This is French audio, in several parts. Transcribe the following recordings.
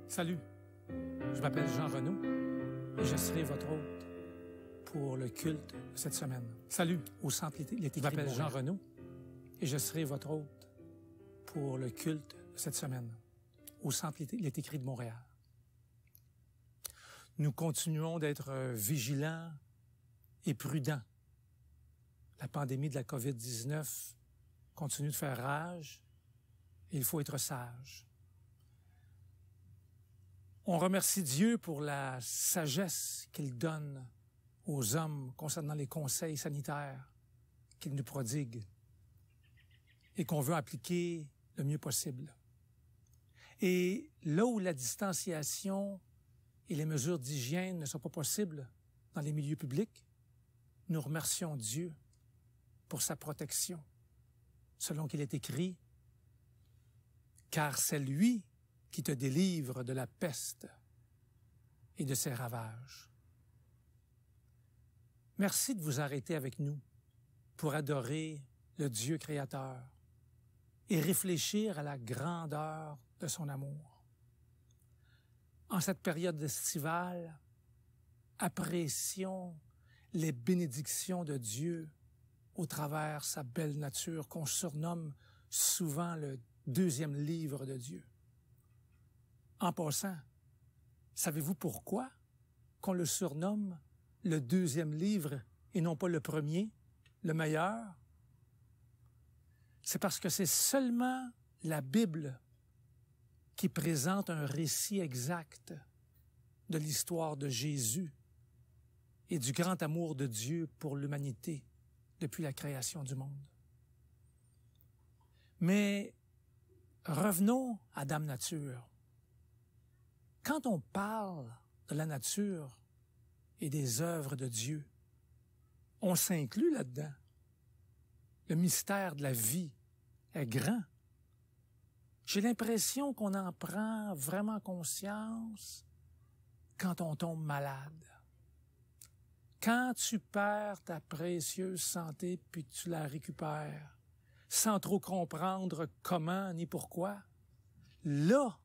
Salut, je m'appelle Jean Renaud et je serai votre hôte pour le culte de cette semaine. Salut, au Centre L'été. Je m'appelle Jean Renaud et je serai votre hôte pour le culte de cette semaine au Centre L'été de Montréal. Nous continuons d'être vigilants et prudents. La pandémie de la COVID-19 continue de faire rage et il faut être sage. On remercie Dieu pour la sagesse qu'il donne aux hommes concernant les conseils sanitaires qu'il nous prodigue et qu'on veut appliquer le mieux possible. Et là où la distanciation et les mesures d'hygiène ne sont pas possibles dans les milieux publics, nous remercions Dieu pour sa protection, selon qu'il est écrit, « Car c'est lui qui te délivre de la peste et de ses ravages. » Merci de vous arrêter avec nous pour adorer le Dieu créateur et réfléchir à la grandeur de son amour. En cette période estivale, apprécions les bénédictions de Dieu au travers sa belle nature qu'on surnomme souvent le deuxième livre de Dieu. En passant, savez-vous pourquoi qu'on le surnomme le deuxième livre et non pas le premier, le meilleur? C'est parce que c'est seulement la Bible qui présente un récit exact de l'histoire de Jésus et du grand amour de Dieu pour l'humanité depuis la création du monde. Mais revenons à Dame Nature. Quand on parle de la nature et des œuvres de Dieu, on s'inclut là-dedans. Le mystère de la vie est grand. J'ai l'impression qu'on en prend vraiment conscience quand on tombe malade. Quand tu perds ta précieuse santé puis que tu la récupères, sans trop comprendre comment ni pourquoi, là,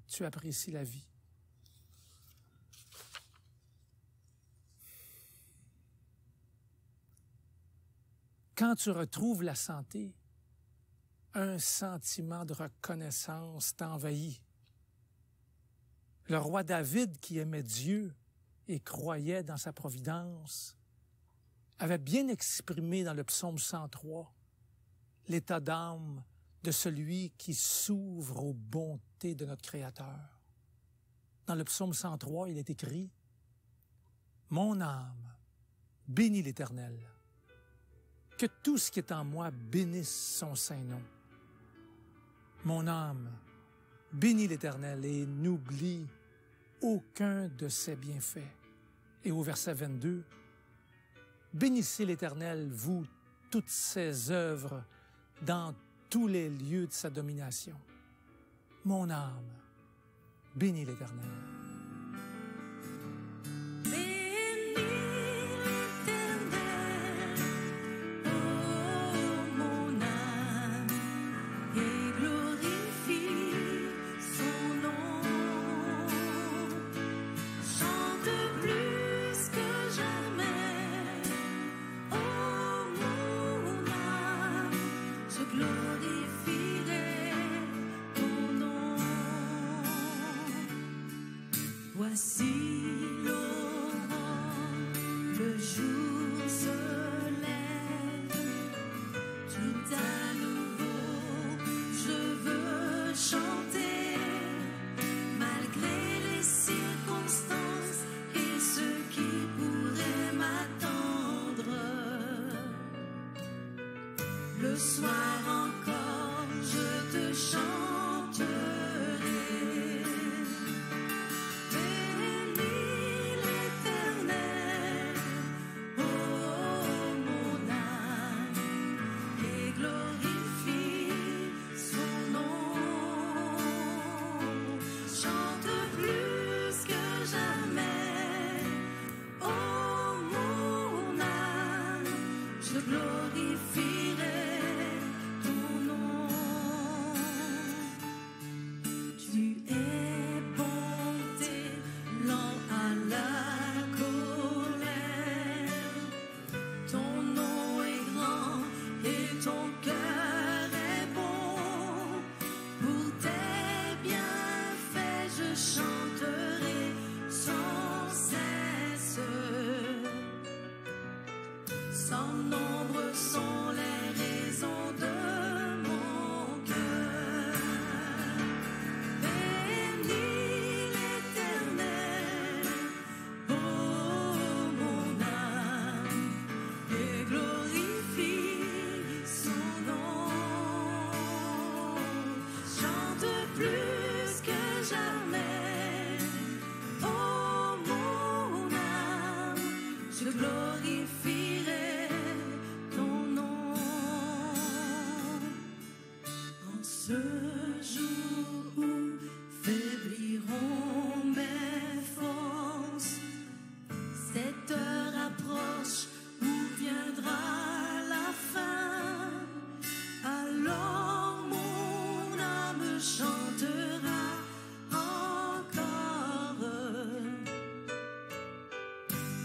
tu apprécies la vie. Quand tu retrouves la santé, un sentiment de reconnaissance t'envahit. Le roi David, qui aimait Dieu et croyait dans sa providence, avait bien exprimé dans le psaume 103 l'état d'âme de celui qui s'ouvre aux bontés de notre Créateur. Dans le psaume 103, il est écrit « Mon âme bénit l'Éternel. Que tout ce qui est en moi bénisse son saint nom. Mon âme bénit l'Éternel et n'oublie aucun de ses bienfaits. » Et au verset 22, « Bénissez l'Éternel, vous, toutes ses œuvres, dans tous les lieux de sa domination. Mon âme bénit l'Éternel. » Voici l'aurore, le jour se lève, tout à nouveau je veux chanter, malgré les circonstances et ce qui pourrait m'attendre. Le soir encore je te chanterai. Sans nombre sont les raisons de mon cœur. Bénis l'Éternel, ô mon âme, et glorifie son nom. Chante plus que jamais, ô mon âme, je glorifierai ce jour où faibliront mes forces, cette heure approche où viendra la fin. Alors mon âme chantera encore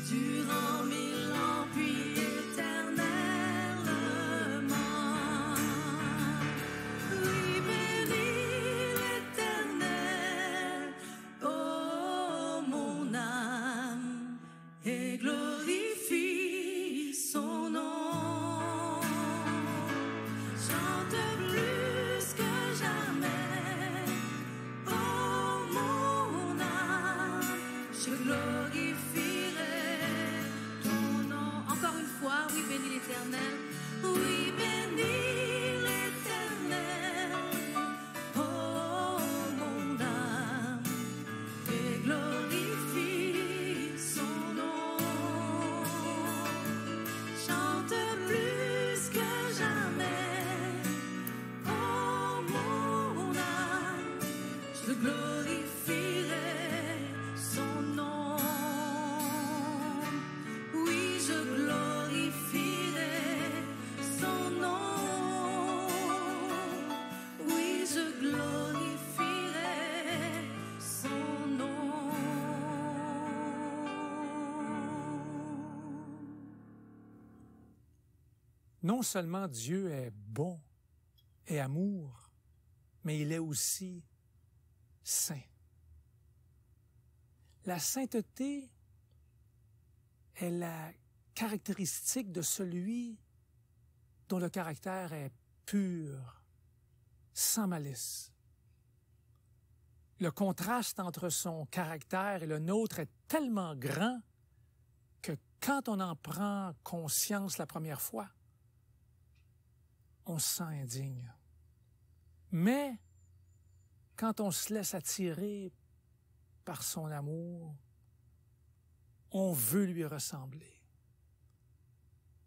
durant 1000 ans puis éternellement. Et glorifie son nom. Chante plus que jamais, oh mon âme, je glorifierai ton nom. Encore une fois, oui, bénis l'Éternel, oui, bénis l'Éternel, oh mon âme, et glorifie son nom. Je glorifierai son nom. Oui, je glorifierai son nom. Oui, je glorifierai son nom. Non seulement Dieu est bon et amour, mais il est aussi saint. La sainteté est la caractéristique de celui dont le caractère est pur, sans malice. Le contraste entre son caractère et le nôtre est tellement grand que quand on en prend conscience la première fois, on se sent indigne. Mais quand on se laisse attirer par son amour, on veut lui ressembler.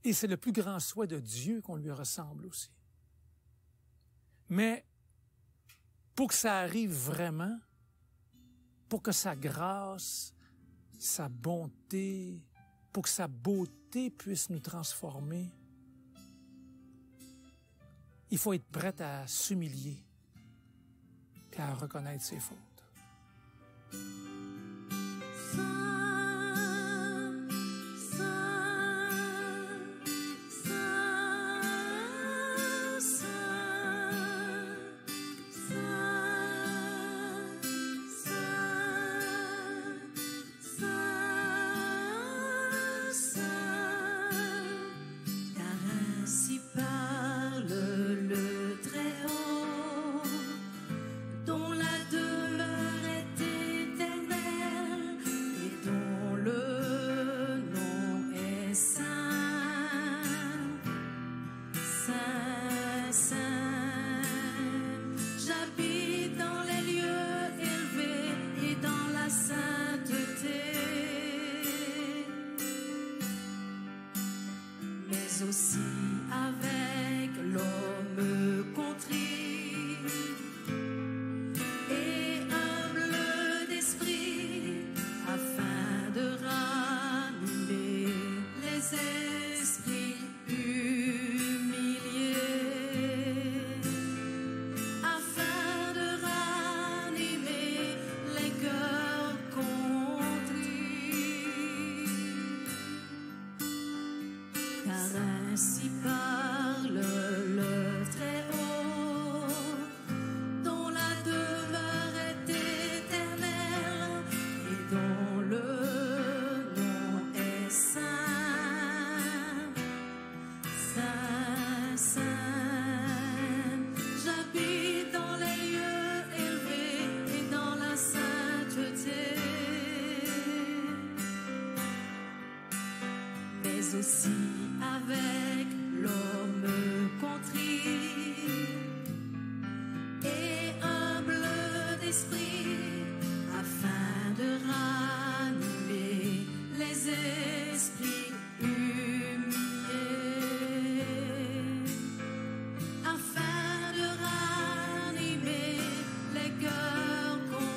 Et c'est le plus grand souhait de Dieu qu'on lui ressemble aussi. Mais pour que ça arrive vraiment, pour que sa grâce, sa bonté, pour que sa beauté puisse nous transformer, il faut être prêt à s'humilier et à reconnaître ses fautes. Aussi avec l'homme contrit et humble d'esprit, afin de ranimer les esprits humiliés, afin de ranimer les cœurs contrits. Car ainsi parle le Très-Haut, dont la demeure est éternelle et dont le nom est saint. Saint, saint, j'habite dans les lieux élevés et dans la sainteté, mais aussi avec l'homme contrit et humble d'esprit, afin de ranimer les esprits humiliés, afin de ranimer les cœurs contrits.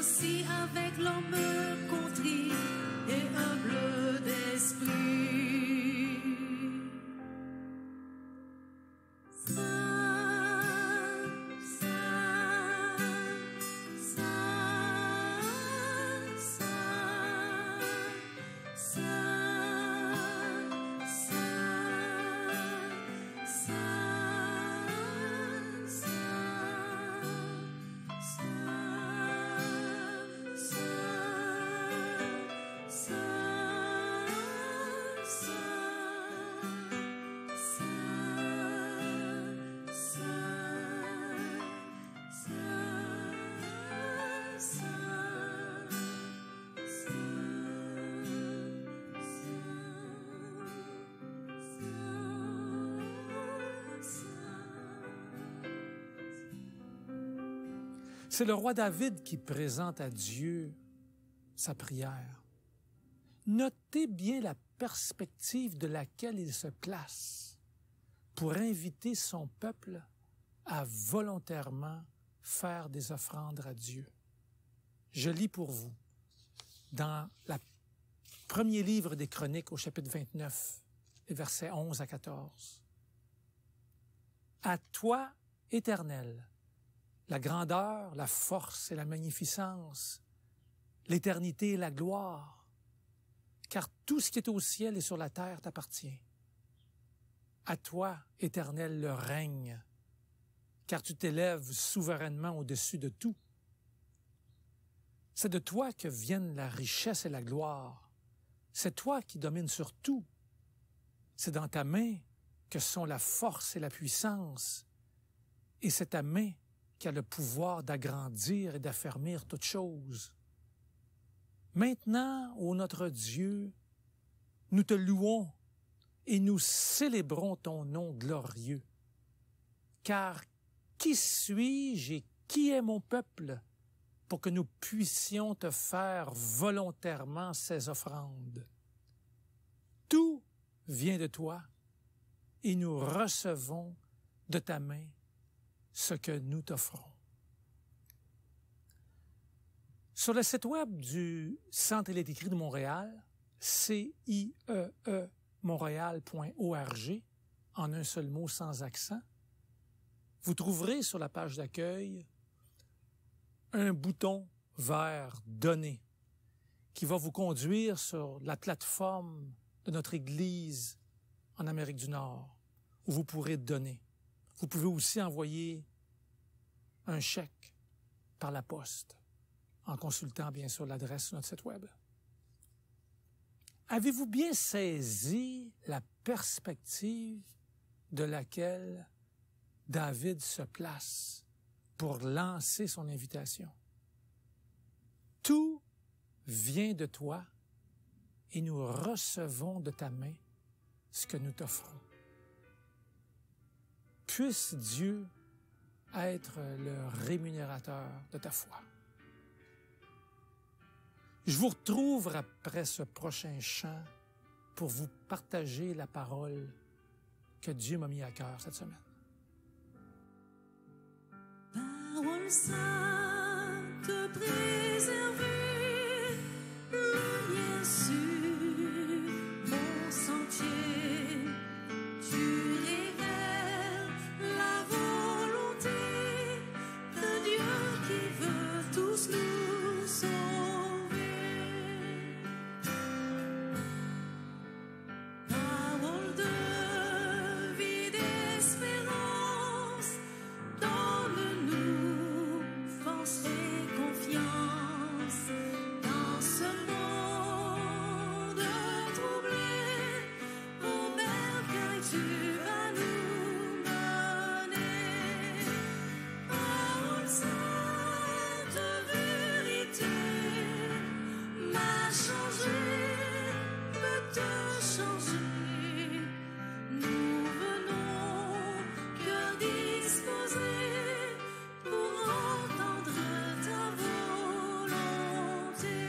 Aussi avec l'homme contrit et humble d'esprit. Saint, saint, saint, saint, saint, saint, C'est le roi David qui présente à Dieu sa prière. Notez bien la perspective de laquelle il se place pour inviter son peuple à volontairement faire des offrandes à Dieu. Je lis pour vous dans le premier livre des Chroniques au chapitre 29, les versets 11 à 14. À toi, Éternel, la grandeur, la force et la magnificence, l'éternité et la gloire, car tout ce qui est au ciel et sur la terre t'appartient. À toi, Éternel, le règne, car tu t'élèves souverainement au-dessus de tout. C'est de toi que viennent la richesse et la gloire. C'est toi qui domines sur tout. C'est dans ta main que sont la force et la puissance, et c'est ta main qui a le pouvoir d'agrandir et d'affermir toutes choses. Maintenant, ô notre Dieu, nous te louons et nous célébrons ton nom glorieux. Car qui suis-je et qui est mon peuple pour que nous puissions te faire volontairement ces offrandes? Tout vient de toi et nous recevons de ta main ce que nous t'offrons. Sur le site web du Centre Il est écrit de Montréal, CIEE-montréal.org, en un seul mot sans accent, vous trouverez sur la page d'accueil un bouton vert « Donner » qui va vous conduire sur la plateforme de notre Église en Amérique du Nord, où vous pourrez donner. Vous pouvez aussi envoyer un chèque par la poste, en consultant bien sûr l'adresse sur notre site web. Avez-vous bien saisi la perspective de laquelle David se place pour lancer son invitation? Tout vient de toi et nous recevons de ta main ce que nous t'offrons. Puisse Dieu être le rémunérateur de ta foi. Je vous retrouve après ce prochain chant pour vous partager la parole que Dieu m'a mis à cœur cette semaine. Parole sainte, préserver, lumière sur mon sentier, tu révèles la volonté de Dieu qui veut tous nous sauver. Parole de vie, d'espérance, donne-nous force et confiance dans ce monde troublé. Au bercail, tu vas nous mener. Parole sainte, vérité, m'a changé, peut te changer. Nous venons, cœur disposé, pour entendre ta volonté.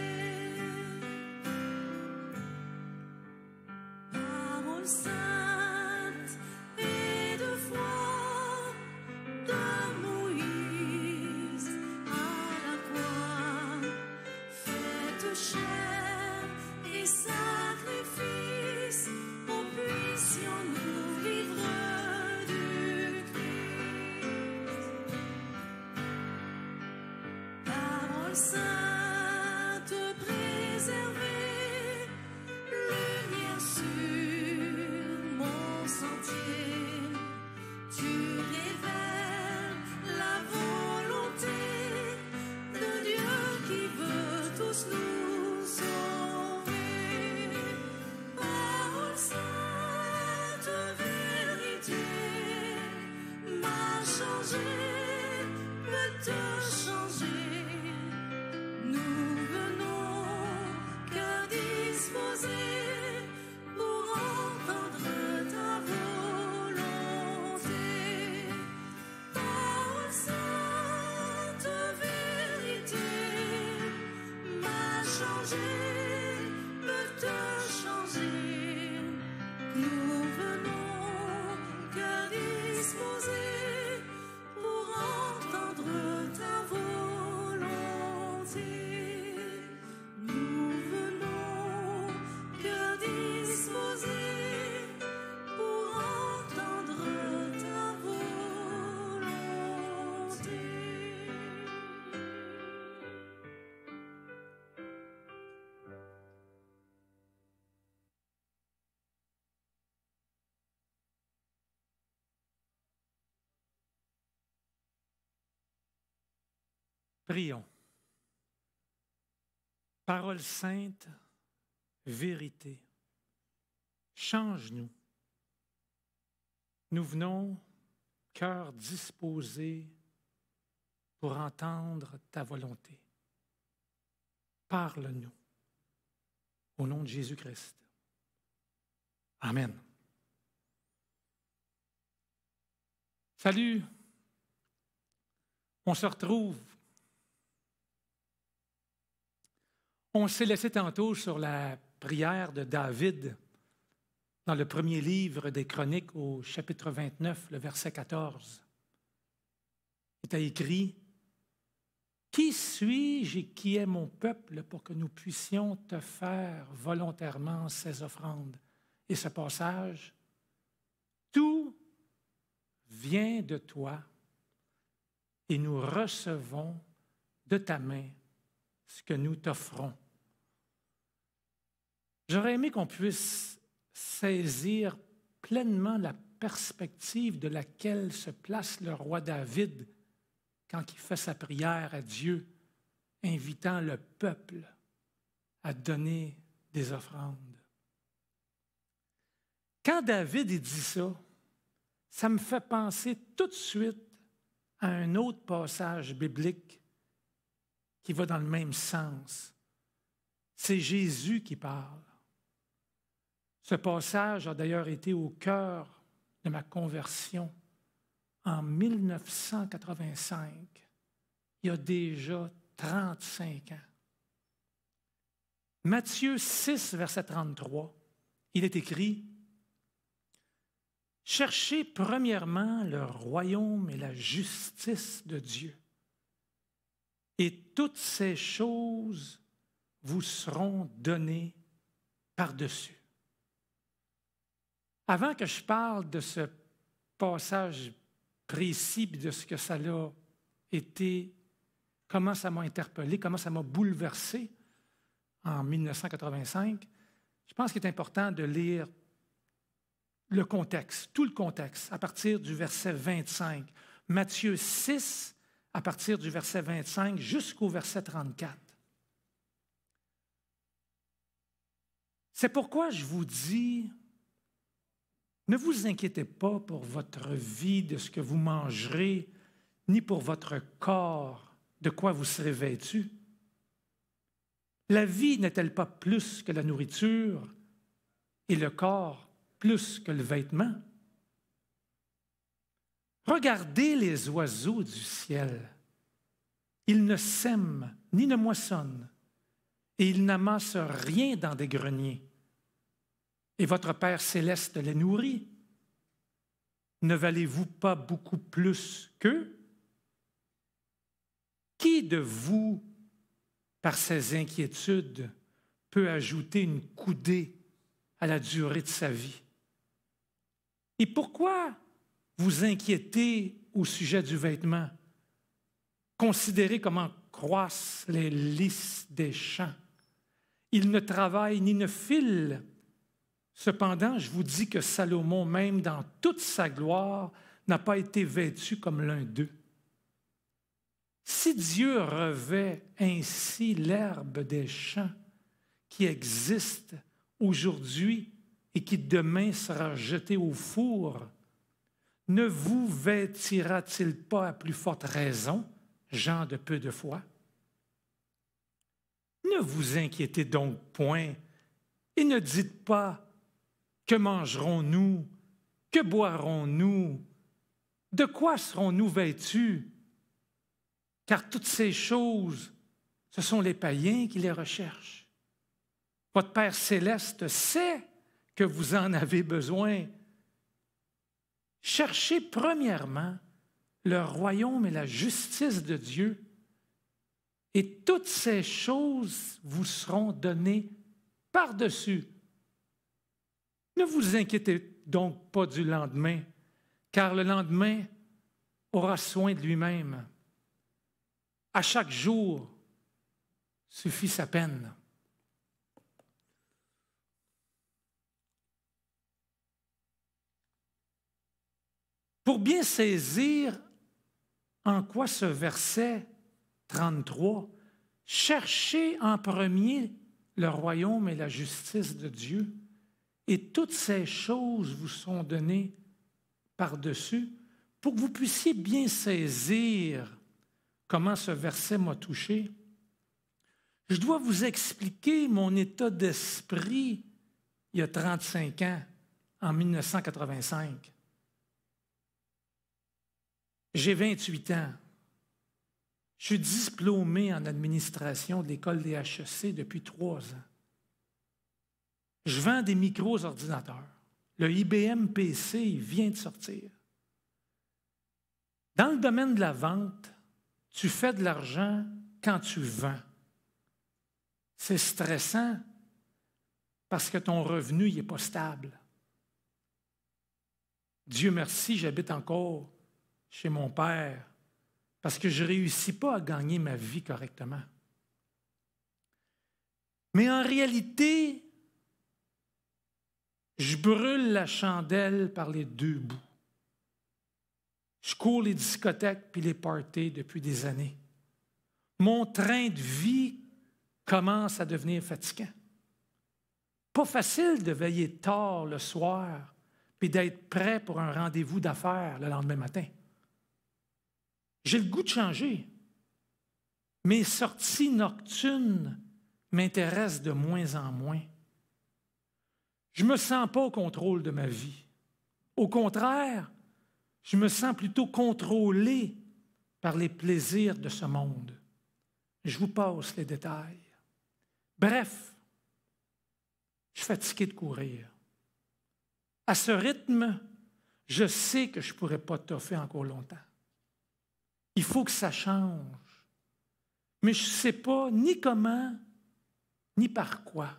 Parole sainte et de foi, de Moïse à la croix, faite chair et sacrifice, nous puissions nous vivre du Christ. Parole sainte, préservée, lumière sur mon sentier, tu révèles la volonté de Dieu qui veut tous nous sauver. Parole sainte, vérité, m'a changé, peut te changer. Prions. Parole sainte, vérité, change-nous. Nous venons, cœur disposé pour entendre ta volonté. Parle-nous. Au nom de Jésus-Christ. Amen. Salut. On se retrouve. On s'est laissé tantôt sur la prière de David dans le premier livre des Chroniques au chapitre 29, le verset 14. Il était écrit « Qui suis-je et qui est mon peuple pour que nous puissions te faire volontairement ces offrandes? » Et ce passage, « Tout vient de toi et nous recevons de ta main ce que nous t'offrons. » J'aurais aimé qu'on puisse saisir pleinement la perspective de laquelle se place le roi David quand il fait sa prière à Dieu, invitant le peuple à donner des offrandes. Quand David dit ça, ça me fait penser tout de suite à un autre passage biblique qui va dans le même sens. C'est Jésus qui parle. Ce passage a d'ailleurs été au cœur de ma conversion en 1985, il y a déjà 35 ans. Matthieu 6, verset 33, il est écrit « Cherchez premièrement le royaume et la justice de Dieu, et toutes ces choses vous seront données par-dessus. » Avant que je parle de ce passage précis et de ce que ça a été, comment ça m'a interpellé, comment ça m'a bouleversé en 1985, je pense qu'il est important de lire le contexte, tout le contexte, à partir du verset 25. Matthieu 6, à partir du verset 25 jusqu'au verset 34. C'est pourquoi je vous dis, ne vous inquiétez pas pour votre vie de ce que vous mangerez, ni pour votre corps de quoi vous serez vêtus. La vie n'est-elle pas plus que la nourriture et le corps plus que le vêtement? Regardez les oiseaux du ciel. Ils ne sèment ni ne moissonnent, et ils n'amassent rien dans des greniers. Et votre Père céleste les nourrit. Ne valez-vous pas beaucoup plus qu'eux? Qui de vous, par ses inquiétudes, peut ajouter une coudée à la durée de sa vie? Et pourquoi vous inquiétez au sujet du vêtement? Considérez comment croissent les lys des champs. Ils ne travaillent ni ne filent. Cependant, je vous dis que Salomon, même dans toute sa gloire, n'a pas été vêtu comme l'un d'eux. Si Dieu revêt ainsi l'herbe des champs qui existe aujourd'hui et qui demain sera jetée au four, ne vous vêtira-t-il pas à plus forte raison, gens de peu de foi? Ne vous inquiétez donc point et ne dites pas « Que mangerons-nous? Que boirons-nous? De quoi serons-nous vêtus? » Car toutes ces choses, ce sont les païens qui les recherchent. Votre Père céleste sait que vous en avez besoin. Cherchez premièrement le royaume et la justice de Dieu, et toutes ces choses vous seront données par-dessus. Ne vous inquiétez donc pas du lendemain, car le lendemain aura soin de lui-même. À chaque jour suffit sa peine. Pour bien saisir en quoi ce verset 33, « Cherchez en premier le royaume et la justice de Dieu, et toutes ces choses vous sont données par-dessus, pour que vous puissiez bien saisir comment ce verset m'a touché. Je dois vous expliquer mon état d'esprit il y a 35 ans, en 1985. J'ai 28 ans. Je suis diplômé en administration de l'école des HEC depuis 3 ans. Je vends des micro-ordinateurs. Le IBM PC il vient de sortir. Dans le domaine de la vente, tu fais de l'argent quand tu vends. C'est stressant parce que ton revenu n'est pas stable. Dieu merci, j'habite encore chez mon père parce que je ne réussis pas à gagner ma vie correctement. Mais en réalité, je brûle la chandelle par les 2 bouts. Je cours les discothèques puis les parties depuis des années. Mon train de vie commence à devenir fatigant. Pas facile de veiller tard le soir puis d'être prêt pour un rendez-vous d'affaires le lendemain matin. J'ai le goût de changer. Mes sorties nocturnes m'intéressent de moins en moins. Je ne me sens pas au contrôle de ma vie. Au contraire, je me sens plutôt contrôlé par les plaisirs de ce monde. Je vous passe les détails. Bref, je suis fatigué de courir. À ce rythme, je sais que je ne pourrai pas toffer encore longtemps. Il faut que ça change. Mais je ne sais pas ni comment, ni par quoi.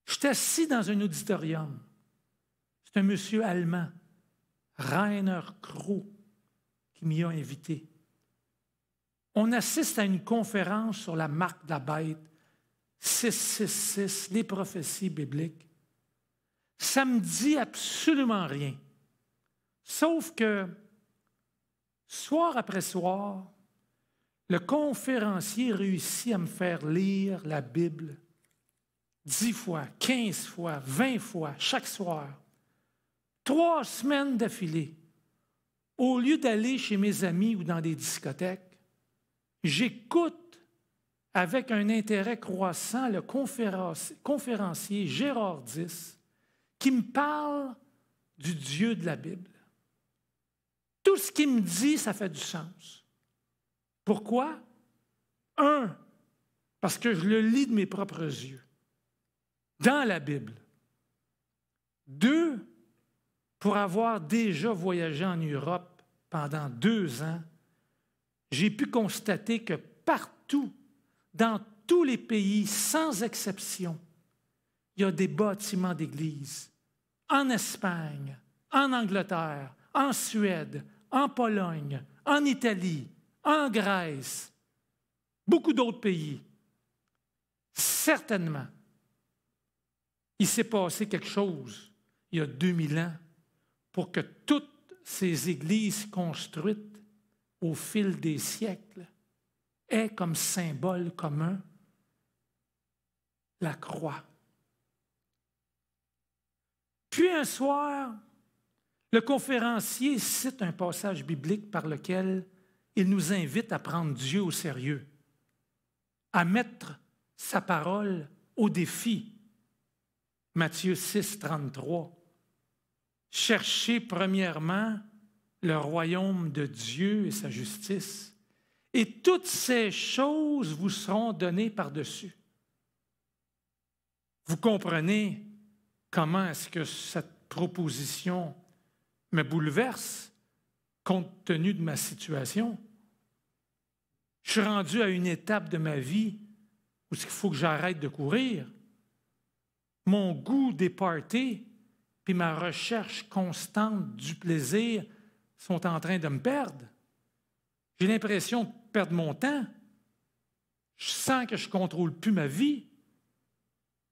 Je suis assis dans un auditorium. C'est un monsieur allemand, Rainer Kroh, qui m'y a invité. On assiste à une conférence sur la marque de la bête, 666, les prophéties bibliques. Ça ne me dit absolument rien. Sauf que, soir après soir, le conférencier réussit à me faire lire la Bible 10 fois, 15 fois, 20 fois, chaque soir. 3 semaines d'affilée. Au lieu d'aller chez mes amis ou dans des discothèques, j'écoute avec un intérêt croissant le conférencier Gérard Dys qui me parle du Dieu de la Bible. Tout ce qu'il me dit, ça fait du sens. Pourquoi? 1, parce que je le lis de mes propres yeux, dans la Bible. 2, pour avoir déjà voyagé en Europe pendant 2 ans, j'ai pu constater que partout, dans tous les pays, sans exception, il y a des bâtiments d'église. En Espagne, en Angleterre, en Suède, en Pologne, en Italie, en Grèce, beaucoup d'autres pays. Certainement, il s'est passé quelque chose il y a 2000 ans pour que toutes ces églises construites au fil des siècles aient comme symbole commun la croix. Puis un soir, le conférencier cite un passage biblique par lequel il nous invite à prendre Dieu au sérieux, à mettre sa parole au défi. Matthieu 6, 33. Cherchez premièrement le royaume de Dieu et sa justice, et toutes ces choses vous seront données par-dessus. Vous comprenez comment est-ce que cette proposition me bouleverse compte tenu de ma situation? Je suis rendu à une étape de ma vie où il faut que j'arrête de courir. Mon goût des parties puis ma recherche constante du plaisir sont en train de me perdre. J'ai l'impression de perdre mon temps. Je sens que je ne contrôle plus ma vie.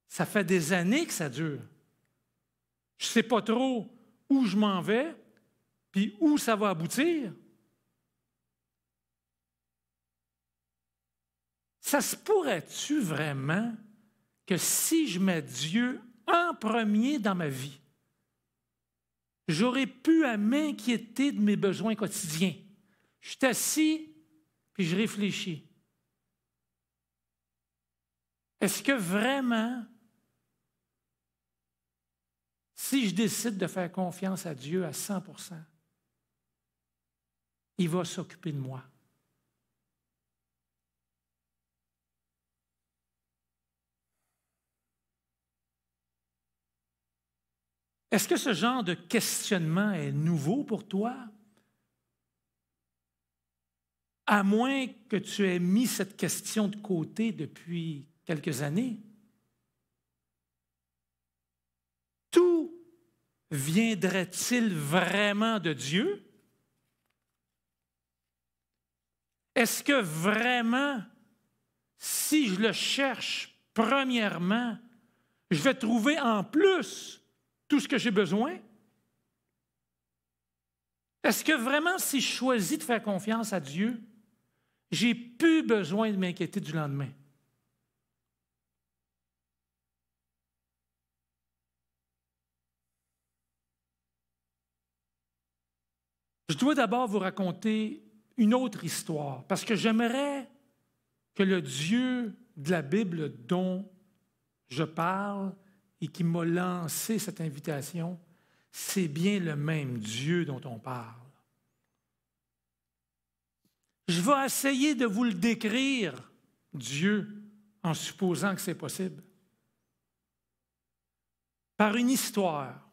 Ça fait des années que ça dure. Je ne sais pas trop où je m'en vais puis où ça va aboutir. ça se pourrait-tu vraiment que si je mets Dieu en premier dans ma vie, j'aurais pu à m'inquiéter de mes besoins quotidiens? Je suis assis, puis je réfléchis. Est-ce que vraiment, si je décide de faire confiance à Dieu à 100%, il va s'occuper de moi? Est-ce que ce genre de questionnement est nouveau pour toi? À moins que tu aies mis cette question de côté depuis quelques années. Tout viendrait-il vraiment de Dieu? Est-ce que vraiment, si je le cherche premièrement, je vais trouver en plus tout ce que j'ai besoin? Est-ce que vraiment, si je choisis de faire confiance à Dieu, j'ai plus besoin de m'inquiéter du lendemain? Je dois d'abord vous raconter une autre histoire, parce que j'aimerais que le Dieu de la Bible dont je parle et qui m'a lancé cette invitation, c'est bien le même Dieu dont on parle. Je vais essayer de vous le décrire, Dieu, en supposant que c'est possible, par une histoire.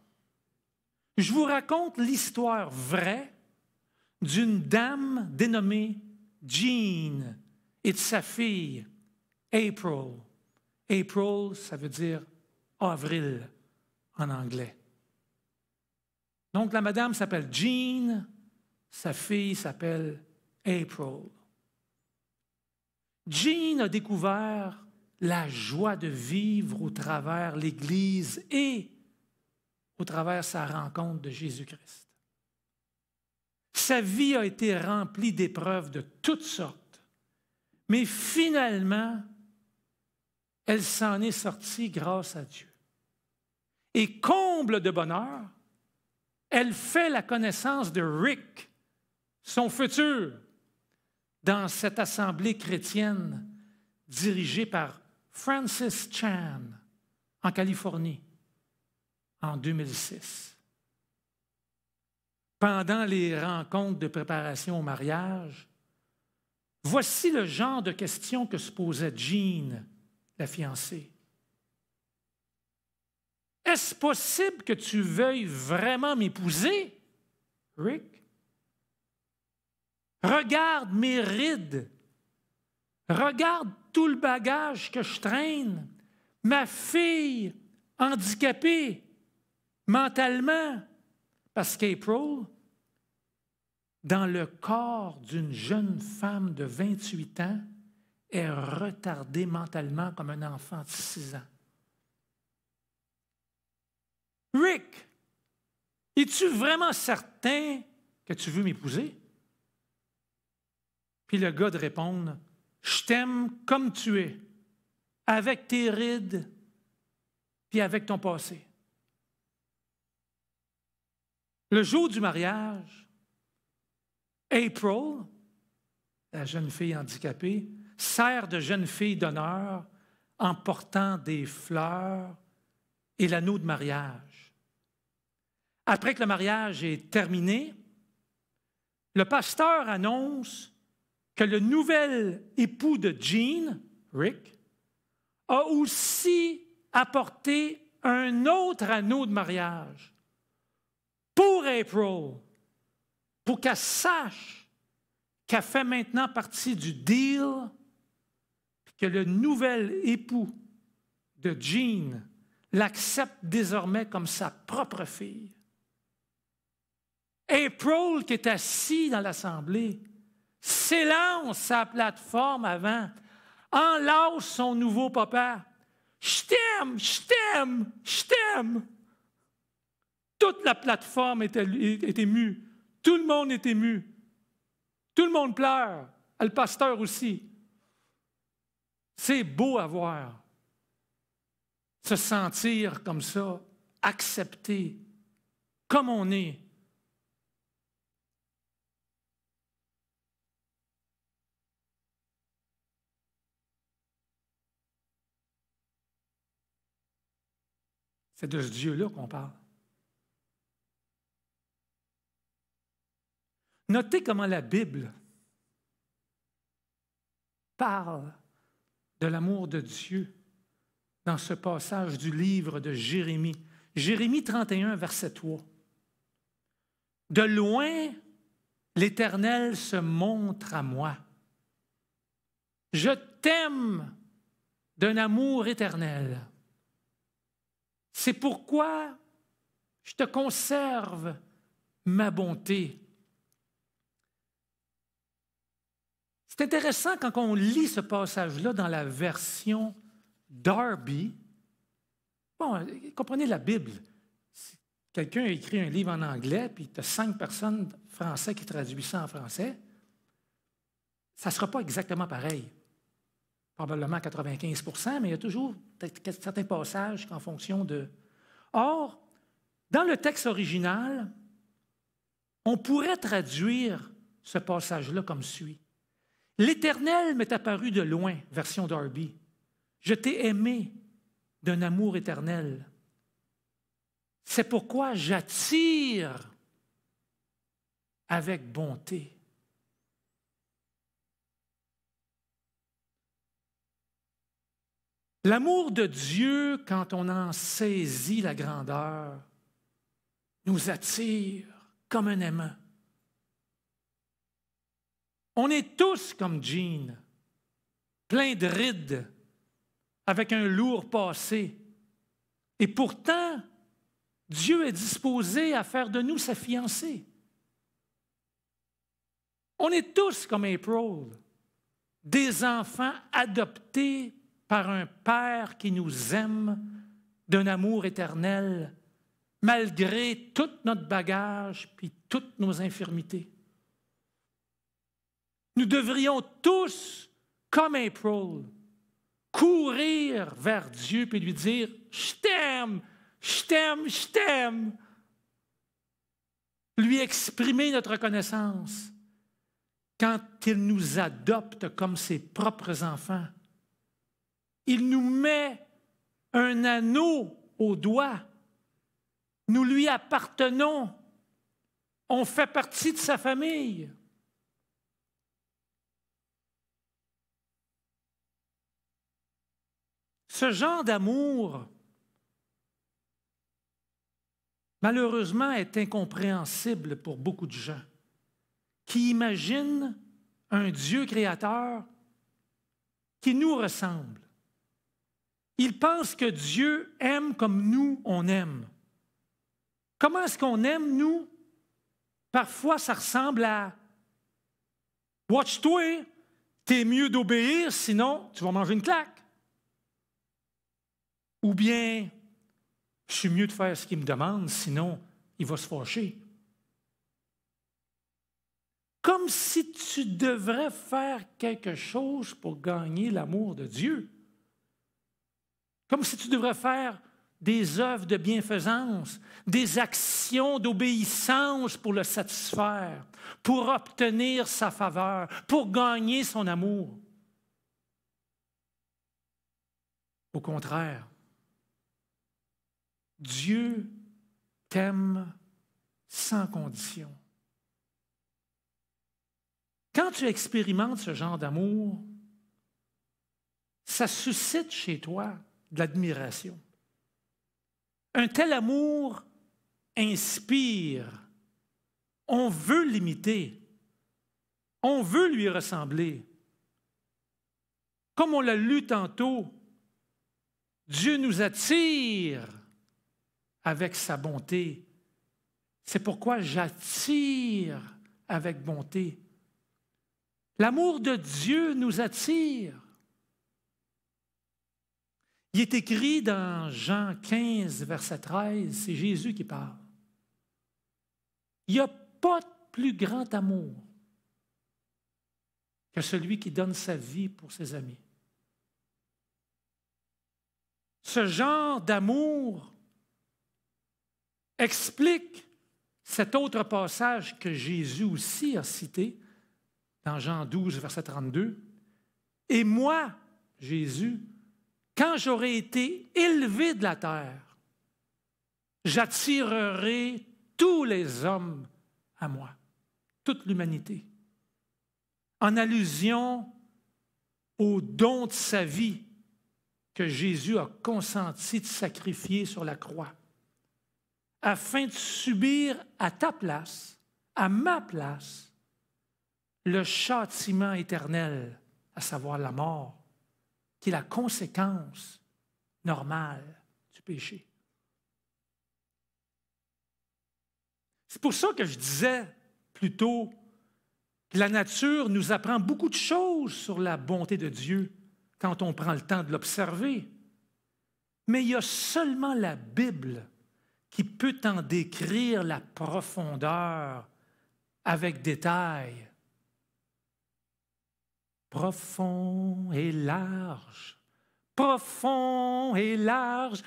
Je vous raconte l'histoire vraie d'une dame dénommée Jean et de sa fille, April. April, ça veut dire avril en anglais. Donc, la madame s'appelle Jean, sa fille s'appelle April. Jean a découvert la joie de vivre au travers l'Église et au travers sa rencontre de Jésus-Christ. Sa vie a été remplie d'épreuves de toutes sortes, mais finalement, elle s'en est sortie grâce à Dieu. Et comble de bonheur, elle fait la connaissance de Rick, son futur, dans cette assemblée chrétienne dirigée par Francis Chan en Californie en 2006. Pendant les rencontres de préparation au mariage, voici le genre de questions que se posait Jean, la fiancée. Est-ce possible que tu veuilles vraiment m'épouser, Rick? Regarde mes rides. Regarde tout le bagage que je traîne. Ma fille handicapée mentalement. Parce qu'April, dans le corps d'une jeune femme de 28 ans, est retardée mentalement comme un enfant de 6 ans. Rick, es-tu vraiment certain que tu veux m'épouser? Puis le gars de répondre, je t'aime comme tu es, avec tes rides, puis avec ton passé. Le jour du mariage, April, la jeune fille handicapée, sert de jeune fille d'honneur en portant des fleurs et l'anneau de mariage. Après que le mariage est terminé, le pasteur annonce que le nouvel époux de Jean, Rick, a aussi apporté un autre anneau de mariage pour April, pour qu'elle sache qu'elle fait maintenant partie du deal, que le nouvel époux de Jean l'accepte désormais comme sa propre fille. April, qui est assis dans l'assemblée, s'élance sa plateforme avant, enlace son nouveau papa. « Je t'aime, je t'aime, je t'aime !» Toute la plateforme est émue. Tout le monde est ému. Tout le monde pleure. Le pasteur aussi. C'est beau à voir. Se sentir comme ça, accepté, comme on est. C'est de ce Dieu-là qu'on parle. Notez comment la Bible parle de l'amour de Dieu dans ce passage du livre de Jérémie. Jérémie 31, verset 3. De loin, l'Éternel se montre à moi. Je t'aime d'un amour éternel. C'est pourquoi je te conserve ma bonté. C'est intéressant quand on lit ce passage-là dans la version Darby. Bon, comprenez la Bible. Si quelqu'un a écrit un livre en anglais, puis tu as 5 personnes français qui traduisent ça en français, ça ne sera pas exactement pareil. Probablement 95 %, mais il y a toujours certains passages en fonction de... Or, dans le texte original, on pourrait traduire ce passage-là comme suit. L'Éternel m'est apparu de loin, version Darby. Je t'ai aimé d'un amour éternel. C'est pourquoi j'attire avec bonté. L'amour de Dieu, quand on en saisit la grandeur, nous attire comme un aimant. On est tous comme Jean, plein de rides, avec un lourd passé. Et pourtant, Dieu est disposé à faire de nous sa fiancée. On est tous comme April, des enfants adoptés par un Père qui nous aime d'un amour éternel, malgré tout notre bagage puis toutes nos infirmités. Nous devrions tous, comme April, courir vers Dieu et lui dire « Je t'aime, je t'aime, je t'aime ». Lui exprimer notre reconnaissance quand il nous adopte comme ses propres enfants. Il nous met un anneau au doigt. Nous lui appartenons. On fait partie de sa famille. Ce genre d'amour, malheureusement, est incompréhensible pour beaucoup de gens qui imaginent un Dieu créateur qui nous ressemble. Ils pensent que Dieu aime comme nous, on aime. Comment est-ce qu'on aime, nous? Parfois, ça ressemble à « Watch-toi, t'es mieux d'obéir, sinon tu vas manger une claque. » Ou bien, je suis mieux de faire ce qu'il me demande, sinon il va se fâcher. Comme si tu devrais faire quelque chose pour gagner l'amour de Dieu. Comme si tu devrais faire des œuvres de bienfaisance, des actions d'obéissance pour le satisfaire, pour obtenir sa faveur, pour gagner son amour. Au contraire, Dieu t'aime sans condition. Quand tu expérimentes ce genre d'amour, ça suscite chez toi de l'admiration. Un tel amour inspire. On veut l'imiter. On veut lui ressembler. Comme on l'a lu tantôt, Dieu nous attire avec sa bonté. C'est pourquoi j'attire avec bonté. L'amour de Dieu nous attire. Il est écrit dans Jean 15, verset 13, c'est Jésus qui parle. Il n'y a pas de plus grand amour que celui qui donne sa vie pour ses amis. Ce genre d'amour explique cet autre passage que Jésus aussi a cité dans Jean 12, verset 32. « Et moi, Jésus, quand j'aurai été élevé de la terre, j'attirerai tous les hommes à moi, toute l'humanité. » En allusion au don de sa vie que Jésus a consenti de sacrifier sur la croix, afin de subir à ta place, à ma place, le châtiment éternel, à savoir la mort, qui est la conséquence normale du péché. C'est pour ça que je disais plus tôt que la nature nous apprend beaucoup de choses sur la bonté de Dieu quand on prend le temps de l'observer. Mais il y a seulement la Bible qui peut en décrire la profondeur avec détail. Profond et large,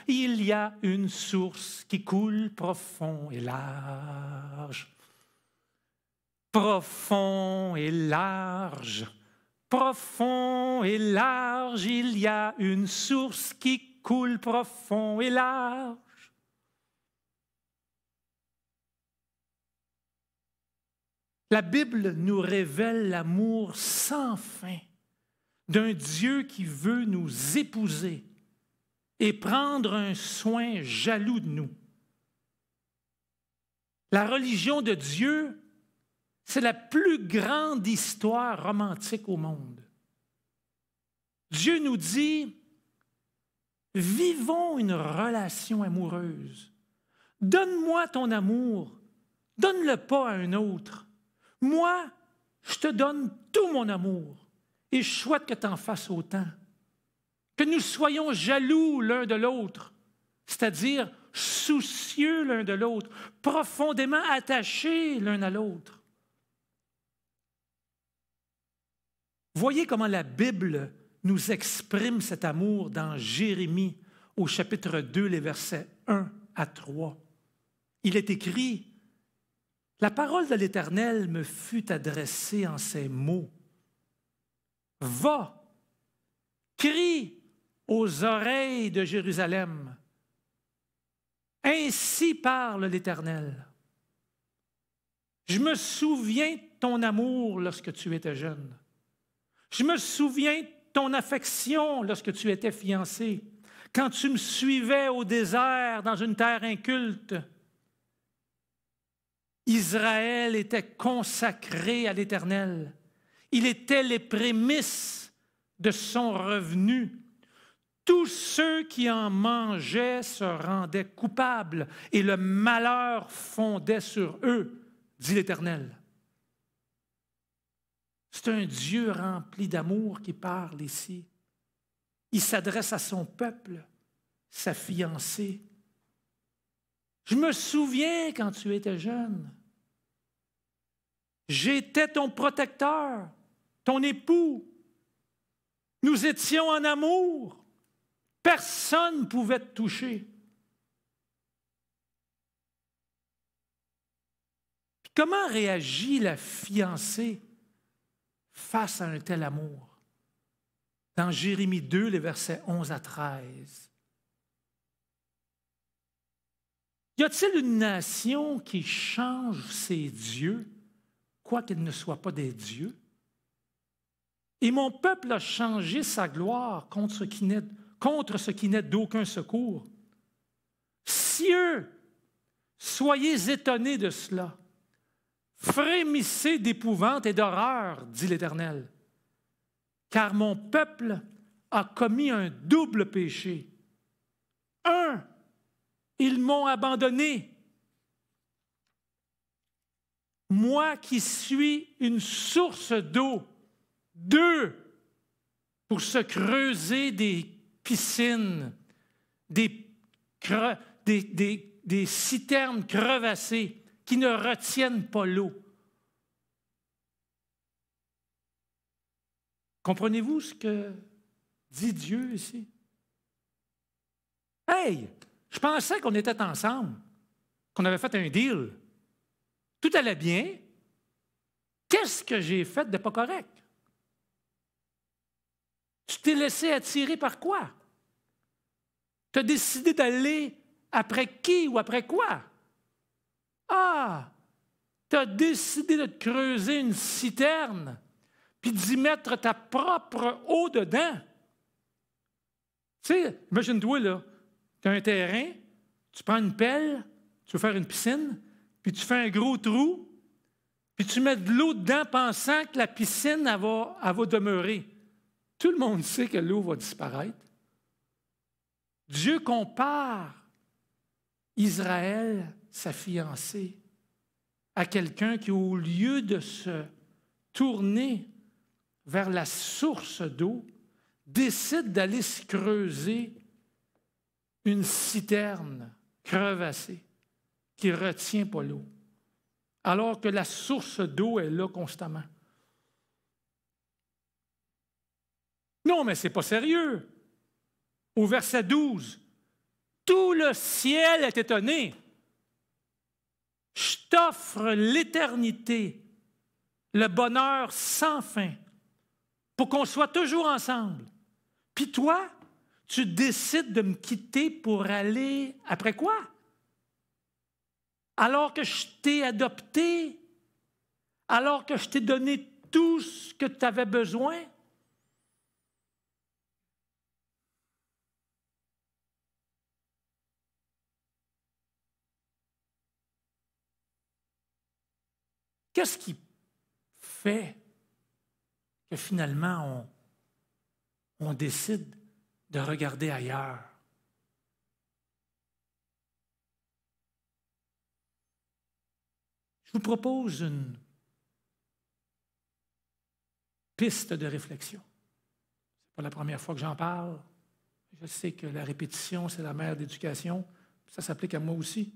il y a une source qui coule profond et large. Profond et large, il y a une source qui coule profond et large. La Bible nous révèle l'amour sans fin d'un Dieu qui veut nous épouser et prendre un soin jaloux de nous. La religion de Dieu, c'est la plus grande histoire romantique au monde. Dieu nous dit, vivons une relation amoureuse. Donne-moi ton amour, donne-le pas à un autre. Moi, je te donne tout mon amour et je souhaite que tu en fasses autant. Que nous soyons jaloux l'un de l'autre, c'est-à-dire soucieux l'un de l'autre, profondément attachés l'un à l'autre. Voyez comment la Bible nous exprime cet amour dans Jérémie au chapitre 2, les versets 1 à 3. Il est écrit: « La parole de l'Éternel me fut adressée en ces mots. Va, crie aux oreilles de Jérusalem. Ainsi parle l'Éternel. Je me souviens de ton amour lorsque tu étais jeune. Je me souviens de ton affection lorsque tu étais fiancé, quand tu me suivais au désert dans une terre inculte. Israël était consacré à l'Éternel. Il était les prémices de son revenu. Tous ceux qui en mangeaient se rendaient coupables et le malheur fondait sur eux, dit l'Éternel. » C'est un Dieu rempli d'amour qui parle ici. Il s'adresse à son peuple, sa fiancée. Je me souviens quand tu étais jeune. J'étais ton protecteur, ton époux. Nous étions en amour. Personne ne pouvait te toucher. Puis comment réagit la fiancée face à un tel amour? Dans Jérémie 2, les versets 11 à 13. Y a-t-il une nation qui change ses dieux, quoiqu'ils ne soient pas des dieux? Et mon peuple a changé sa gloire contre ce qui n'est d'aucun secours. Cieux, soyez étonnés de cela. Frémissez d'épouvante et d'horreur, dit l'Éternel, car mon peuple a commis un double péché. Un, ils m'ont abandonné. Moi qui suis une source d'eau. Deux, pour se creuser des piscines, des citernes crevassées qui ne retiennent pas l'eau. Comprenez-vous ce que dit Dieu ici? Hey, je pensais qu'on était ensemble, qu'on avait fait un deal. Tout allait bien. Qu'est-ce que j'ai fait de pas correct? Tu t'es laissé attirer par quoi? Tu as décidé d'aller après qui ou après quoi? Ah! Tu as décidé de te creuser une citerne puis d'y mettre ta propre eau dedans. Tu sais, imagine-toi, là, tu as un terrain, tu prends une pelle, tu veux faire une piscine, puis tu fais un gros trou, puis tu mets de l'eau dedans pensant que la piscine, elle va demeurer. Tout le monde sait que l'eau va disparaître. Dieu compare Israël, sa fiancée, à quelqu'un qui, au lieu de se tourner vers la source d'eau, décide d'aller se creuser une citerne crevassée qui ne retient pas l'eau, alors que la source d'eau est là constamment. Non, mais ce n'est pas sérieux. Au verset 12, tout le ciel est étonné. Je t'offre l'éternité, le bonheur sans fin, pour qu'on soit toujours ensemble. Puis toi, tu décides de me quitter pour aller après quoi? Alors que je t'ai adopté, alors que je t'ai donné tout ce que tu avais besoin? Qu'est-ce qui fait que finalement on décide de regarder ailleurs? Je vous propose une piste de réflexion. Ce n'est pas la première fois que j'en parle. Je sais que la répétition, c'est la mère d'éducation. Ça s'applique à moi aussi.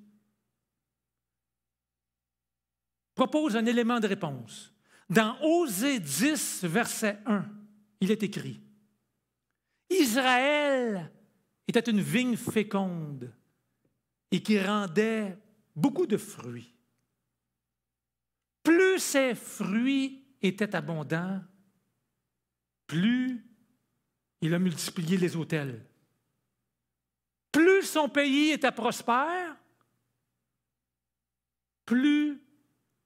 Propose un élément de réponse. Dans Osée 10, verset 1, il est écrit « Israël était une vigne féconde et qui rendait beaucoup de fruits. Plus ses fruits étaient abondants, plus il a multiplié les autels. Plus son pays était prospère, plus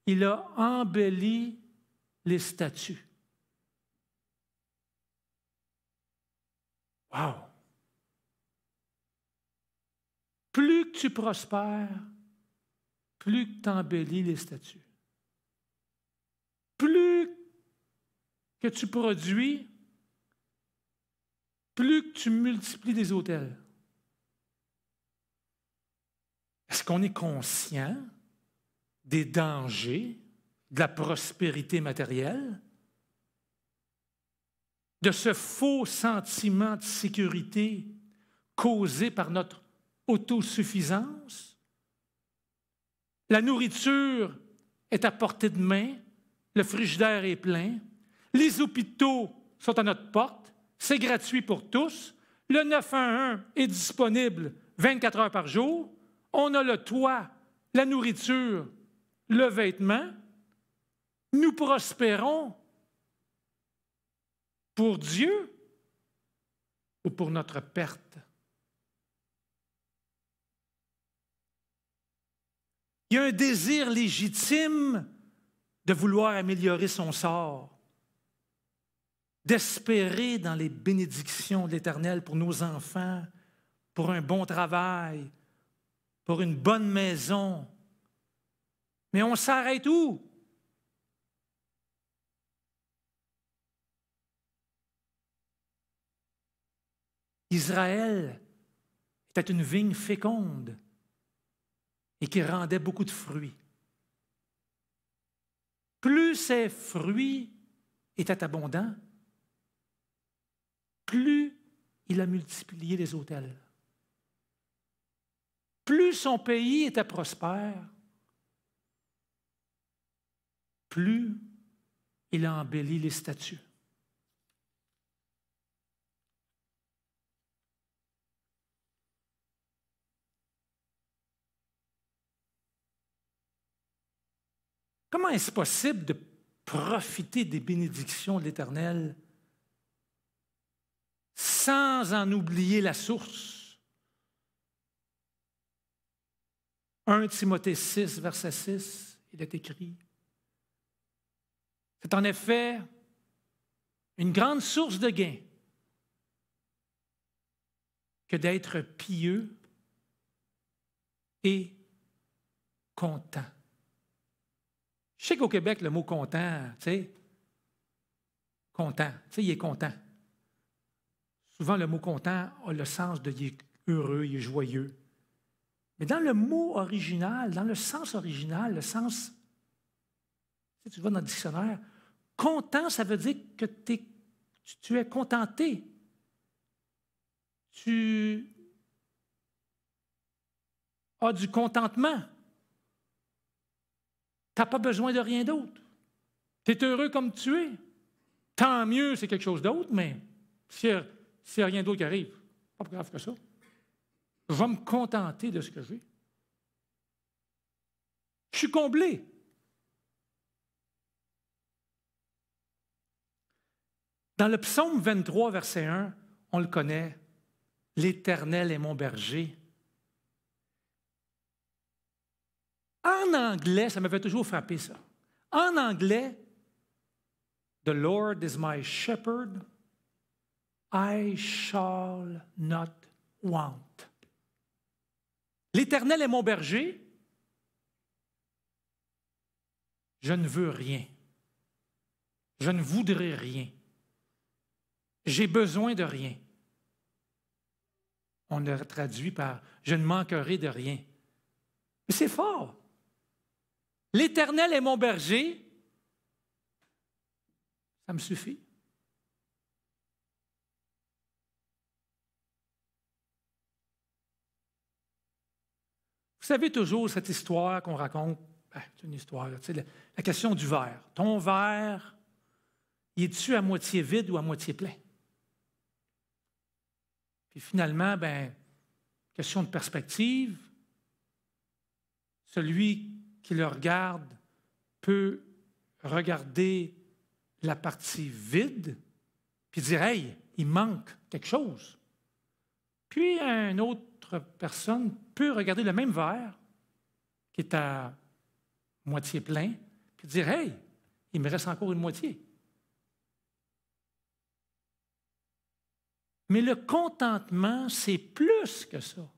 il a embelli les statues. » Wow! Plus que tu prospères, plus que tu embellis les statues. Plus que tu produis, plus que tu multiplies les autels. Est-ce qu'on est conscient des dangers de la prospérité matérielle, de ce faux sentiment de sécurité causé par notre autosuffisance? La nourriture est à portée de main, le frigidaire est plein, les hôpitaux sont à notre porte, c'est gratuit pour tous, le 911 est disponible 24 heures par jour, on a le toit, la nourriture, le vêtement. Nous prospérons pour Dieu ou pour notre perte? Il y a un désir légitime de vouloir améliorer son sort, d'espérer dans les bénédictions de l'Éternel pour nos enfants, pour un bon travail, pour une bonne maison. Mais on s'arrête où? Israël était une vigne féconde et qui rendait beaucoup de fruits. Plus ses fruits étaient abondants, plus il a multiplié les autels. Plus son pays était prospère, plus il a embelli les statues. Comment est-ce possible de profiter des bénédictions de l'Éternel sans en oublier la source? 1 Timothée 6, verset 6, il est écrit: c'est en effet une grande source de gain que d'être pieux et content. Je sais qu'au Québec, le mot content, il est content. Souvent, le mot content a le sens de il est heureux, il est joyeux. Mais dans le mot original, dans le sens original, le sens, si tu vas dans le dictionnaire, content, ça veut dire que tu es contenté. Tu as du contentement. Tu n'as pas besoin de rien d'autre. Tu es heureux comme tu es. Tant mieux, c'est quelque chose d'autre, mais s'il n'y a rien d'autre qui arrive, pas plus grave que ça. Je vais me contenter de ce que j'ai. Je suis comblé. Dans le psaume 23, verset 1, on le connaît, « L'Éternel est mon berger ». En anglais, ça m'avait toujours frappé ça. En anglais, « The Lord is my shepherd, I shall not want ». L'Éternel est mon berger, je ne veux rien. Je ne voudrais rien. J'ai besoin de rien. On le traduit par « je ne manquerai de rien ». Mais c'est fort. L'Éternel est mon berger, ça me suffit. Vous savez toujours cette histoire qu'on raconte, c'est une histoire, la question du verre. Ton verre, il est-tu à moitié vide ou à moitié plein? Puis finalement, question de perspective, celui qui le regarde peut regarder la partie vide puis dire « Hey, il manque quelque chose ». Puis une autre personne peut regarder le même verre qui est à moitié plein puis dire « Hey, il me reste encore une moitié ». Mais le contentement, c'est plus que ça.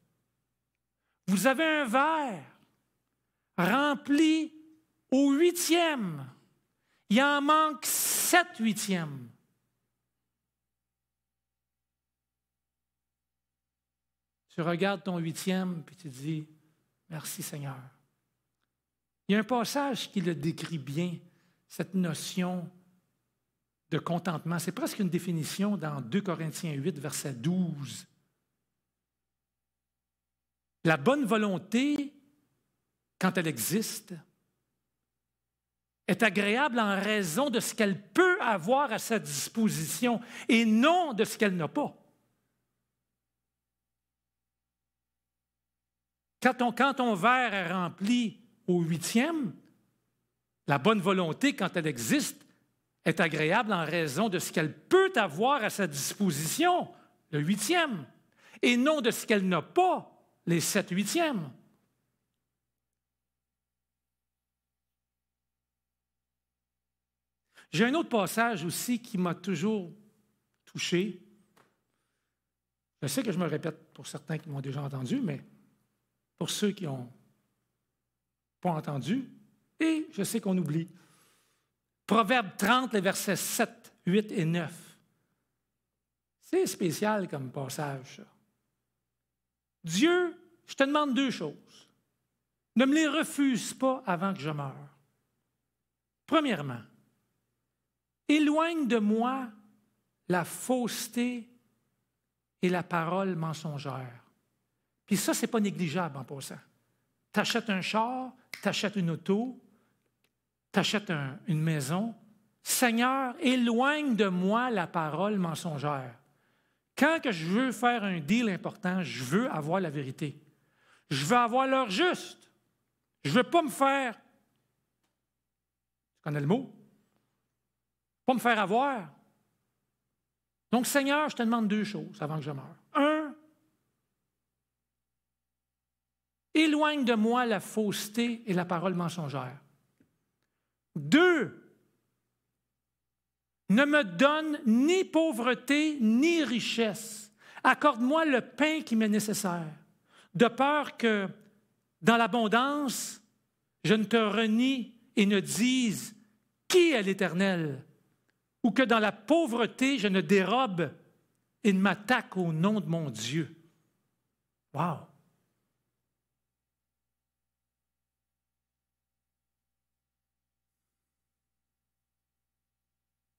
Vous avez un verre rempli au 8e. Il en manque 7/8. Tu regardes ton 8e puis tu dis « Merci Seigneur ». Il y a un passage qui le décrit bien, cette notion de contentement. C'est presque une définition dans 2 Corinthiens 8, verset 12. La bonne volonté, quand elle existe, est agréable en raison de ce qu'elle peut avoir à sa disposition et non de ce qu'elle n'a pas. Quand ton verre est rempli au 8e, la bonne volonté, quand elle existe, est agréable en raison de ce qu'elle peut avoir à sa disposition, le 8e, et non de ce qu'elle n'a pas, les 7/8. J'ai un autre passage aussi qui m'a toujours touché. Je sais que je me répète pour certains qui m'ont déjà entendu, mais pour ceux qui n'ont pas entendu, et je sais qu'on oublie. Proverbe 30, les versets 7, 8 et 9. C'est spécial comme passage, ça. Dieu, je te demande 2 choses. Ne me les refuse pas avant que je meure. Premièrement, éloigne de moi la fausseté et la parole mensongère. Puis ça, ce n'est pas négligeable en passant. Tu achètes un char, tu achètes une auto, tu achètes une maison. Seigneur, éloigne de moi la parole mensongère. Quand que je veux faire un deal important, je veux avoir la vérité. Je veux avoir l'heure juste. Je ne veux pas me faire connais le mot. Pas me faire avoir. Donc, Seigneur, je te demande 2 choses avant que je meure. 1, éloigne de moi la fausseté et la parole mensongère. 2, ne me donne ni pauvreté ni richesse. Accorde-moi le pain qui m'est nécessaire, de peur que, dans l'abondance, je ne te renie et ne dise qui est l'Éternel, ou que dans la pauvreté, je ne dérobe et ne m'attaque au nom de mon Dieu. Wow!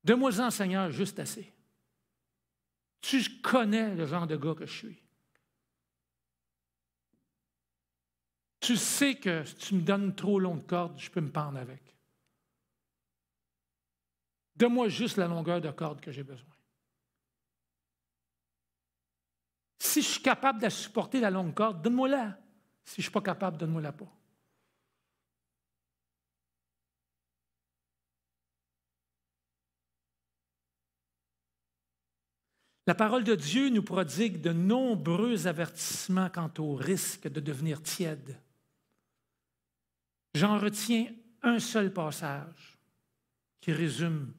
Donne-moi-en, Seigneur, juste assez. Tu connais le genre de gars que je suis. Tu sais que si tu me donnes trop long de corde, je peux me pendre avec. Donne-moi juste la longueur de corde que j'ai besoin. Si je suis capable de supporter la longue corde, donne-moi-la. Si je ne suis pas capable, donne-moi-la pas. La parole de Dieu nous prodigue de nombreux avertissements quant au risque de devenir tiède. J'en retiens un seul passage qui résume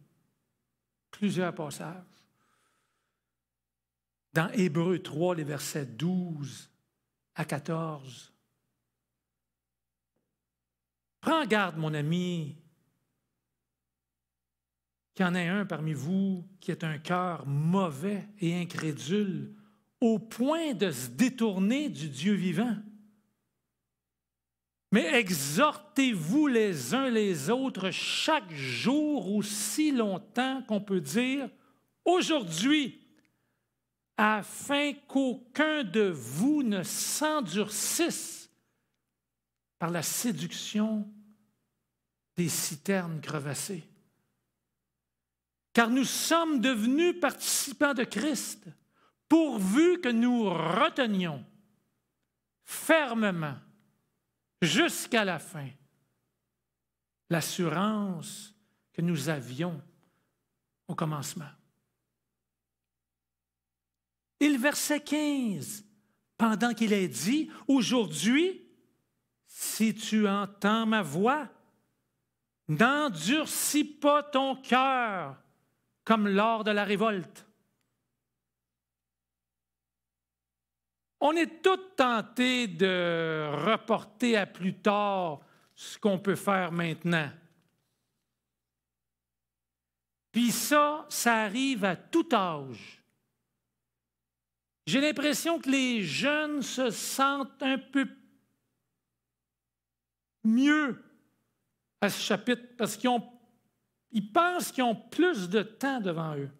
plusieurs passages. Dans Hébreux 3, les versets 12 à 14. Prends garde, mon ami, qu'il y en ait un parmi vous qui ait un cœur mauvais et incrédule, au point de se détourner du Dieu vivant. Mais exhortez-vous les uns les autres chaque jour aussi longtemps qu'on peut dire aujourd'hui, afin qu'aucun de vous ne s'endurcisse par la séduction des citernes crevassées. Car nous sommes devenus participants de Christ, pourvu que nous retenions fermement, jusqu'à la fin, l'assurance que nous avions au commencement. Et le verset 15, pendant qu'il est dit, « Aujourd'hui, si tu entends ma voix, n'endurcis pas ton cœur, comme lors de la révolte. » On est tous tentés de reporter à plus tard ce qu'on peut faire maintenant. Puis ça arrive à tout âge. J'ai l'impression que les jeunes se sentent un peu mieux à ce chapitre parce qu'ils pensent qu'ils ont plus de temps devant eux.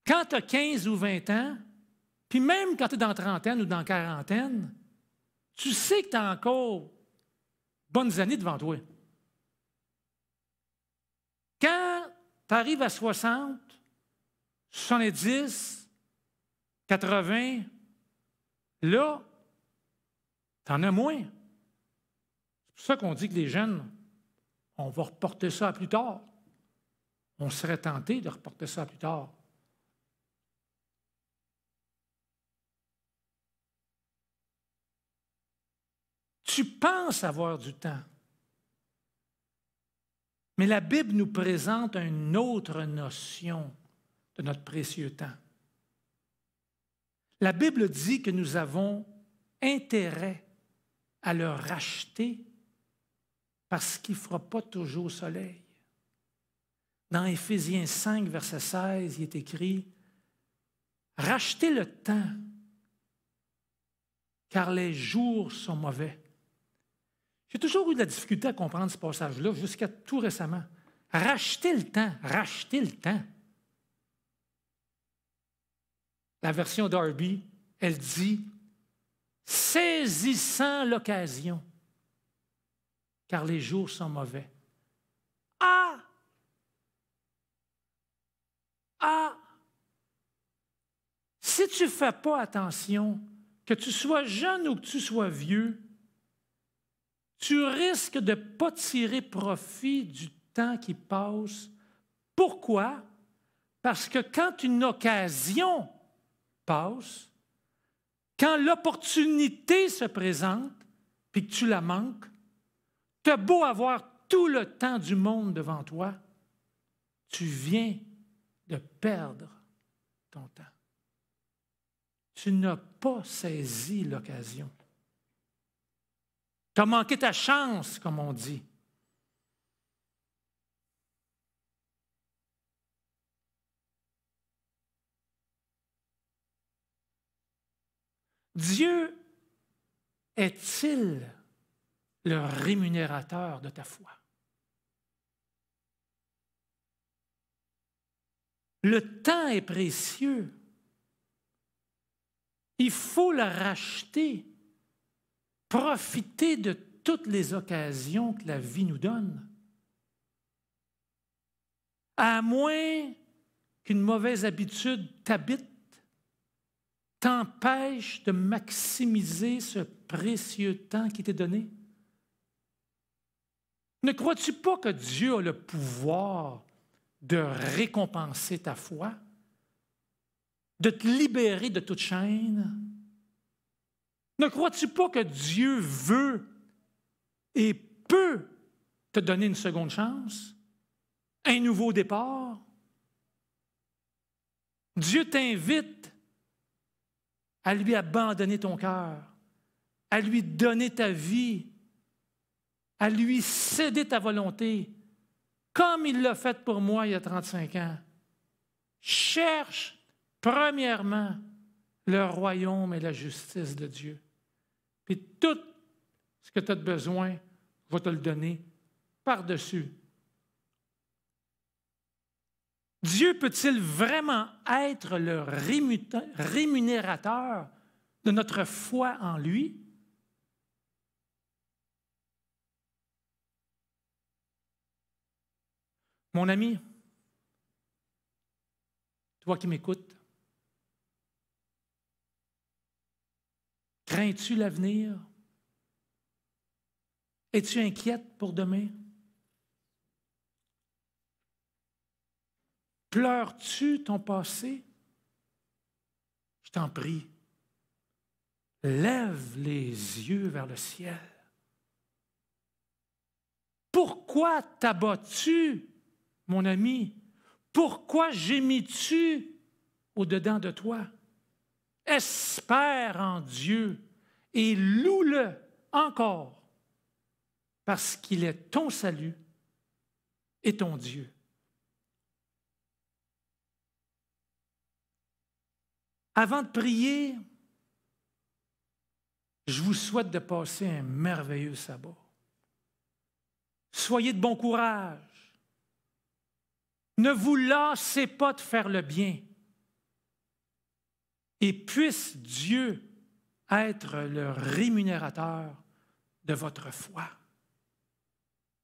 Quand tu as 15 ou 20 ans, puis même quand tu es dans la trentaine ou dans la quarantaine, tu sais que tu as encore bonnes années devant toi. Quand tu arrives à 60, 70, 80, là, tu en as moins. C'est pour ça qu'on dit que les jeunes, on va reporter ça à plus tard. On serait tenté de reporter ça à plus tard. Tu penses avoir du temps. Mais la Bible nous présente une autre notion de notre précieux temps. La Bible dit que nous avons intérêt à le racheter parce qu'il ne fera pas toujours soleil. Dans Éphésiens 5, verset 16, il est écrit « Rachetez le temps, car les jours sont mauvais. » J'ai toujours eu de la difficulté à comprendre ce passage-là jusqu'à tout récemment. Racheter le temps, racheter le temps. La version Darby, elle dit « Saisissant l'occasion, car les jours sont mauvais. » Ah! Ah! Si tu ne fais pas attention, que tu sois jeune ou que tu sois vieux, tu risques de ne pas tirer profit du temps qui passe. Pourquoi? Parce que quand une occasion passe, quand l'opportunité se présente, puis que tu la manques, tu as beau avoir tout le temps du monde devant toi, tu viens de perdre ton temps. Tu n'as pas saisi l'occasion. Tu as manqué ta chance, comme on dit. Dieu est-il le rémunérateur de ta foi? Le temps est précieux. Il faut le racheter. Profiter de toutes les occasions que la vie nous donne. À moins qu'une mauvaise habitude t'habite, t'empêche de maximiser ce précieux temps qui t'est donné. Ne crois-tu pas que Dieu a le pouvoir de récompenser ta foi, de te libérer de toute chaîne? Ne crois-tu pas que Dieu veut et peut te donner une seconde chance, un nouveau départ? Dieu t'invite à lui abandonner ton cœur, à lui donner ta vie, à lui céder ta volonté, comme il l'a fait pour moi il y a 35 ans. Cherche premièrement le royaume et la justice de Dieu. Puis tout ce que tu as besoin, va te le donner par-dessus. Dieu peut-il vraiment être le rémunérateur de notre foi en lui? Mon ami, toi qui m'écoutes, crains-tu l'avenir? Es-tu inquiète pour demain? Pleures-tu ton passé? Je t'en prie, lève les yeux vers le ciel. Pourquoi t'abats-tu, mon ami? Pourquoi gémis-tu au-dedans de toi? Espère en Dieu et loue-le encore, parce qu'il est ton salut et ton Dieu. Avant de prier, je vous souhaite de passer un merveilleux sabbat. Soyez de bon courage. Ne vous lassez pas de faire le bien. Et puisse Dieu être le rémunérateur de votre foi.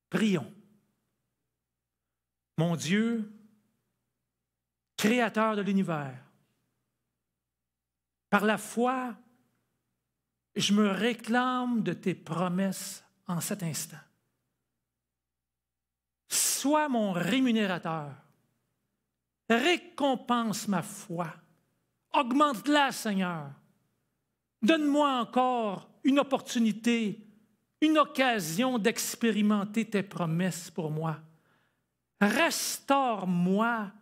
Prions. Mon Dieu, Créateur de l'univers, par la foi, je me réclame de tes promesses en cet instant. Sois mon rémunérateur. Récompense ma foi. Augmente-la, Seigneur. Donne-moi encore une opportunité, une occasion d'expérimenter tes promesses pour moi. Restaure-moi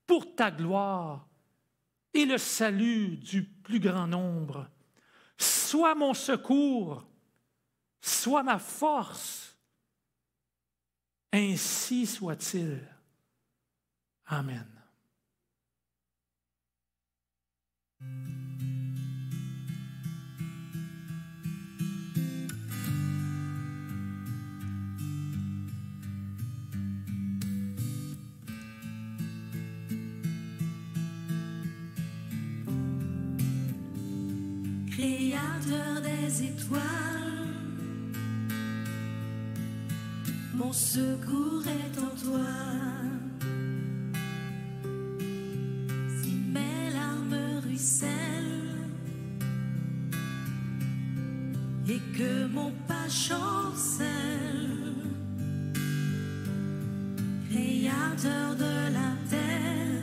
pour ta gloire et le salut du plus grand nombre. Sois mon secours, sois ma force. Ainsi soit-il. Amen. Créateur des étoiles, mon secours est en toi. Si mes larmes ruissellent et que mon pas chancelle, créateur de la terre,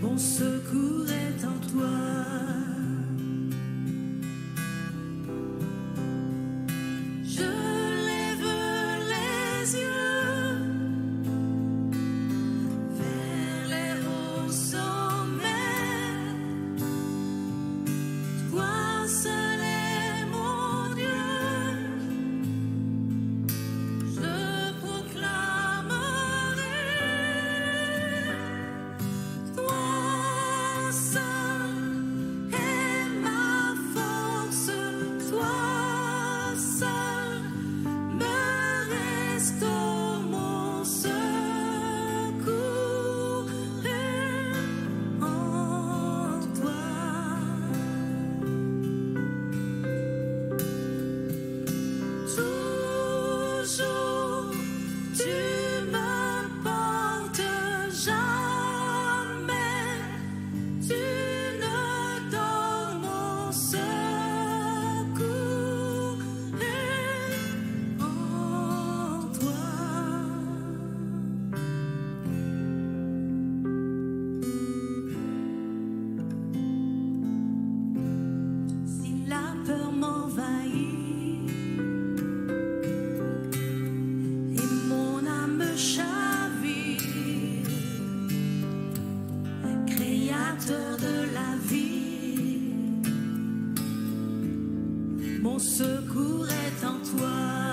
mon secours est en toi. Je lève les yeux vers les hauts sommets. Toi seul est mon Dieu. Je proclamerai. Toi seul est ma force. Toi seul me restaure, mon secours est en toi. Toujours tu me portes, jamais tu ne dors, mon secours est en toi. Si la peur m'envahit et mon âme chavire, créateur de la vie, mon secours est en toi.